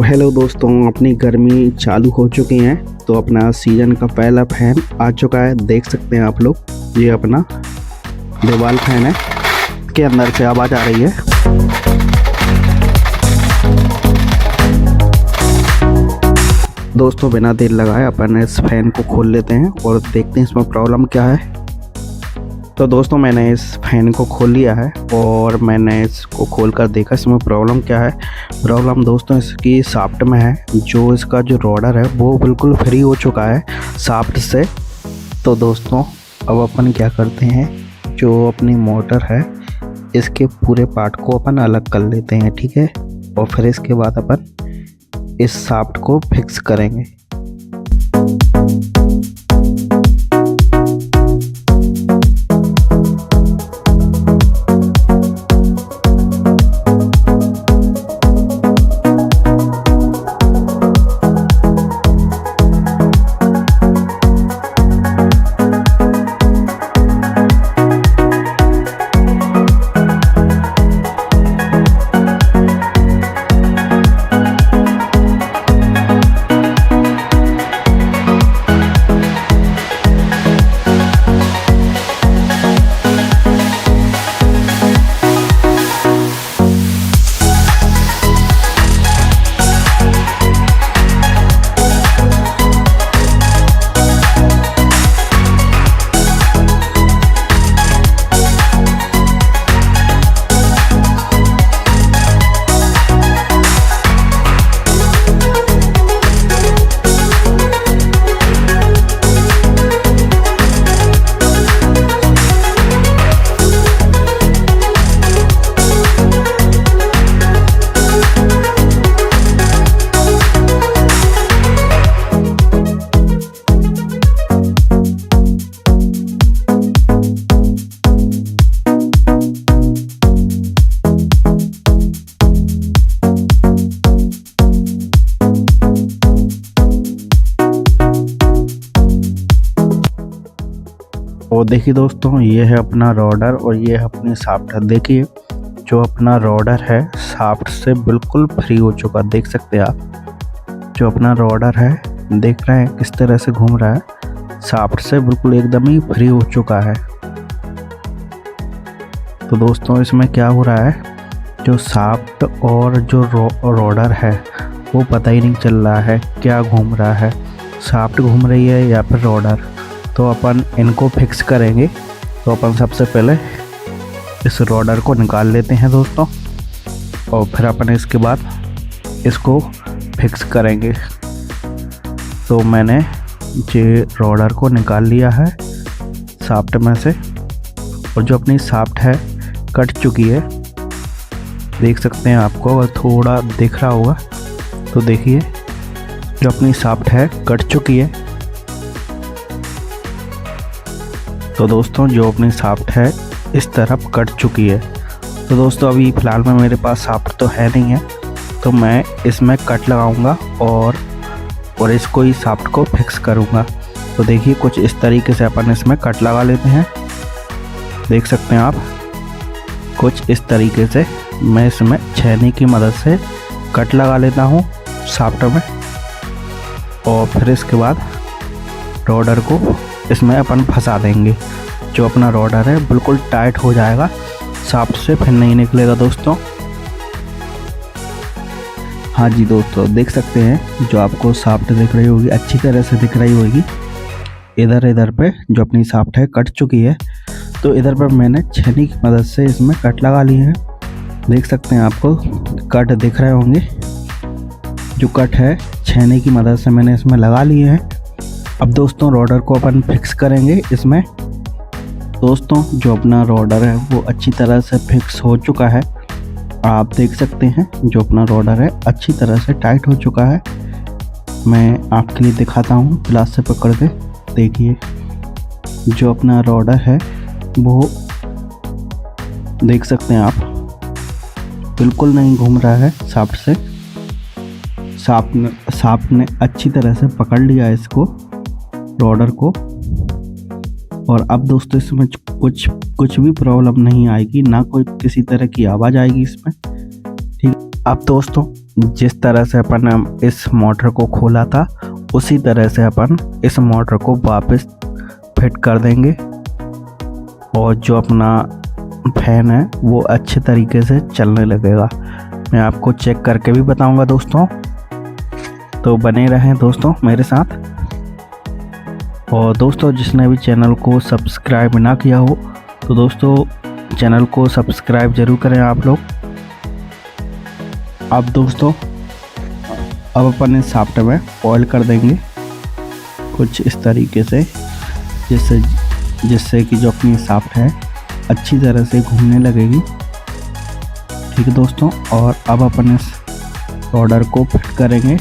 Hello दोस्तों, अपनी गर्मी चालू हो चुकी है तो अपना सीजन का पहला फैन आ चुका है। देख सकते हैं आप लोग, ये अपना दीवार फैन है। के अंदर से आवाज़ आ रही है। दोस्तों बिना देर लगाए अपन इस फैन को खोल लेते हैं और देखते हैं इसमें प्रॉब्लम क्या है। तो दोस्तों मैंने इस फैन को खोल लिया है और मैंने इसको खोलकर देखा इसमें प्रॉब्लम क्या है। प्रॉब्लम दोस्तों इसकी शाफ्ट में है। जो इसका जो रोडर है वो बिल्कुल फ्री हो चुका है शाफ्ट से। तो दोस्तों अब अपन क्या करते हैं, जो अपनी मोटर है इसके पूरे पार्ट को अपन अलग कर लेते हैं, ठीक है। और फिर इसके बाद अपन इस शाफ्ट को फिक्स करेंगे। और देखिए दोस्तों, ये है अपना रोडर और ये है अपनी शाफ्ट। देखिए जो अपना रोडर है शाफ्ट से बिल्कुल फ्री हो चुका, देख सकते हैं आप। जो अपना रोडर है देख रहे हैं किस तरह से घूम रहा है, शाफ्ट से बिल्कुल एकदम ही फ्री हो चुका है। तो दोस्तों इसमें क्या हो रहा है, जो शाफ्ट और जो रोडर है वो पता ही नहीं चल रहा है क्या घूम रहा है, शाफ्ट घूम रही है या फिर रोडर। तो अपन इनको फिक्स करेंगे। तो अपन सबसे पहले इस रोडर को निकाल लेते हैं दोस्तों, और फिर अपन इसके बाद इसको फिक्स करेंगे। तो मैंने ये रोडर को निकाल लिया है शाफ्ट में से, और जो अपनी शाफ्ट है कट चुकी है, देख सकते हैं आपको अगर थोड़ा दिख रहा होगा तो देखिए जो अपनी शाफ्ट है कट चुकी है। तो दोस्तों जो अपनी शाफ्ट है इस तरफ कट चुकी है। तो दोस्तों अभी फ़िलहाल में मेरे पास शाफ्ट तो है नहीं है, तो मैं इसमें कट लगाऊंगा और इसको ही शाफ्ट को फिक्स करूंगा। तो देखिए कुछ इस तरीके से अपन इसमें कट लगा लेते हैं। देख सकते हैं आप, कुछ इस तरीके से मैं इसमें छेनी की मदद से कट लगा लेता हूँ शाफ्ट में। और फिर इसके बाद रोडर को इसमें अपन फंसा देंगे। जो अपना रोडर है बिल्कुल टाइट हो जाएगा, शाफ्ट से फिर नहीं निकलेगा दोस्तों। हाँ जी दोस्तों, देख सकते हैं जो आपको शाफ्ट दिख रही होगी, अच्छी तरह से दिख रही होगी। इधर पे जो अपनी शाफ्ट है कट चुकी है, तो इधर पर मैंने छेनी की मदद से इसमें कट लगा लिए हैं। देख सकते हैं आपको कट दिख रहे होंगे। जो कट है छेनी की मदद से मैंने इसमें लगा लिए हैं। अब दोस्तों रोडर को अपन फिक्स करेंगे इसमें। दोस्तों जो अपना रोडर है वो अच्छी तरह से फिक्स हो चुका है। आप देख सकते हैं जो अपना रोडर है अच्छी तरह से टाइट हो चुका है। मैं आपके लिए दिखाता हूँ ग्लास से पकड़ के। देखिए जो अपना रोडर है वो देख सकते हैं आप, बिल्कुल नहीं घूम रहा है शाफ्ट से। शाफ्ट ने अच्छी तरह से पकड़ लिया इसको, रोडर को। और अब दोस्तों इसमें कुछ भी प्रॉब्लम नहीं आएगी, ना कोई किसी तरह की आवाज़ आएगी इसमें, ठीक। अब दोस्तों जिस तरह से अपन इस मोटर को खोला था उसी तरह से अपन इस मोटर को वापस फिट कर देंगे और जो अपना फैन है वो अच्छे तरीके से चलने लगेगा। मैं आपको चेक करके भी बताऊंगा दोस्तों, तो बने रहें दोस्तों मेरे साथ। और दोस्तों जिसने भी चैनल को सब्सक्राइब ना किया हो तो दोस्तों चैनल को सब्सक्राइब ज़रूर करें आप लोग। अब दोस्तों अब अपन इस शाफ्ट में ऑयल कर देंगे कुछ इस तरीके से, जिससे कि जो अपनी शाफ्ट है अच्छी तरह से घूमने लगेगी। ठीक है दोस्तों, और अब अपन इस रॉडर को फिट करेंगे।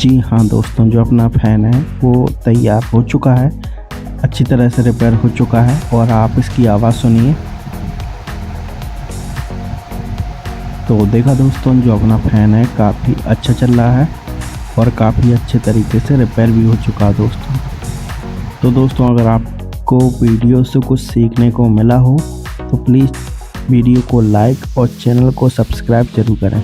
जी हाँ दोस्तों, जो अपना फ़ैन है वो तैयार हो चुका है, अच्छी तरह से रिपेयर हो चुका है और आप इसकी आवाज़ सुनिए। तो देखा दोस्तों, जो अपना फ़ैन है काफ़ी अच्छा चल रहा है और काफ़ी अच्छे तरीके से रिपेयर भी हो चुका है दोस्तों। तो दोस्तों, अगर आपको वीडियो से कुछ सीखने को मिला हो तो प्लीज़ वीडियो को लाइक और चैनल को सब्सक्राइब ज़रूर करें।